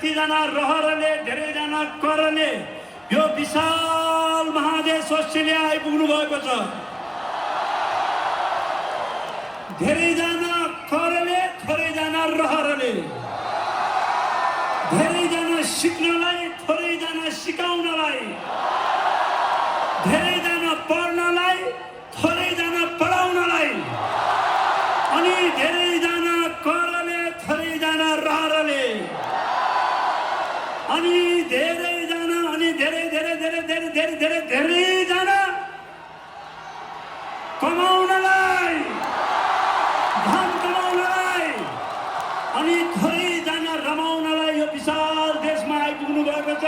कतिजना रहरले धेरैजना करले यो विशाल महादेश अस्ट्रेलिया आइपुग्नु भएको छ। धेरैजना करले थोरैजना रहरले, धेरैजना सिक्नलाई थोरैजना सिकाउनलाई, धेरैजना पढ्नलाई थोरैजना पढाउनलाई, अनि धेरैजना करले थोरैजना रहरले, अनि धेरैजना अनि धेरै धेरै धेरै धेरै धेरै धेरै धेरैजना कमाउनलाई, धन कमाउनलाई, अनि थोरैजना रमाउनलाई यो विशाल देशमा आइपुग्नु भएको छ।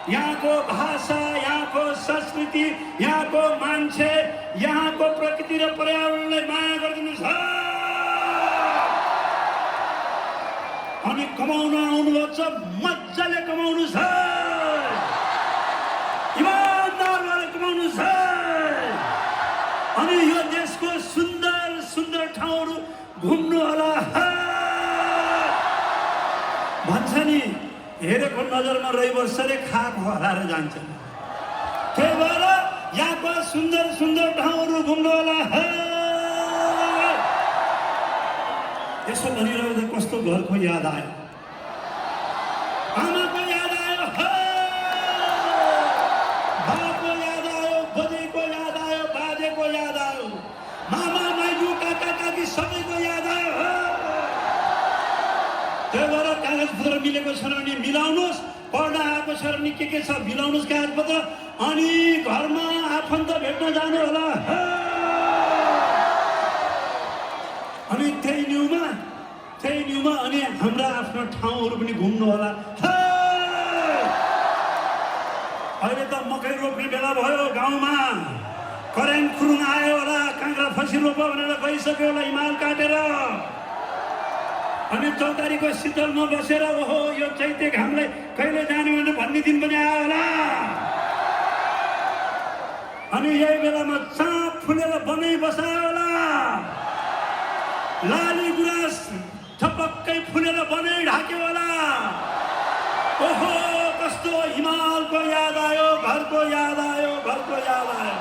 यहाँको भाषा, यहाँको संस्कृति, यहाँको मान्छे, यहाँको प्रकृति र पर्यावरणलाई माया गरिदिनुहोस् अनि कमाउन आउनुभएको छ। मजाले कमाउनुहोस्, इमानदार भएर कमाउनुहोस् अनि यो देशको सुन्दर सुन्दर ठाउँहरू घुम्नु होला भन्छ नि। हेरेको नजरमा रविवर्षले खाएको हराएर जान्छ। त्यही भएर यहाँको सुन्दर सुन्दर ठाउँहरू घुम्नु होला। यसो भनिरहँदा कस्तो घरको याद आयो, आमाको याद आयो, बाको याद आयो, बजेको याद आयो, बाजेको याद आयो, मामा माइजू काका काकी सबैको याद आयो। त्यही भएर कागजपत्र मिलेको छ भने मिलाउनुहोस्, पढ्न आएको छ भने के छ मिलाउनुहोस् कागजपत्र, अनि घरमा आफन्त भेट्न जानु होला। अनि त्यही न्युमा अनि हाम्रा आफ्ना ठाउँहरू पनि घुम्नु होला। अहिले त मकै रोप्ने बेला भयो गाउँमा, करेन्ट खुरुङ आयो होला, काँक्रा फसी रोप भनेर गइसक्यो होला हिमाल काटेर। अनि चौतारीको शीतलमा बसेर ओहो यो चैते घामलाई कहिले जाने भनेर भन्ने दिन पनि आयो होला। अनि यही बेलामा चाँप फुलेर बनाइ बसायो होला, लाली गुराँस ठपक्कै फुलेर बनाइ ढाक्यो होला। ओहो कस्तो हिमालको याद आयो, घरको याद आयो, घरको याद आयो।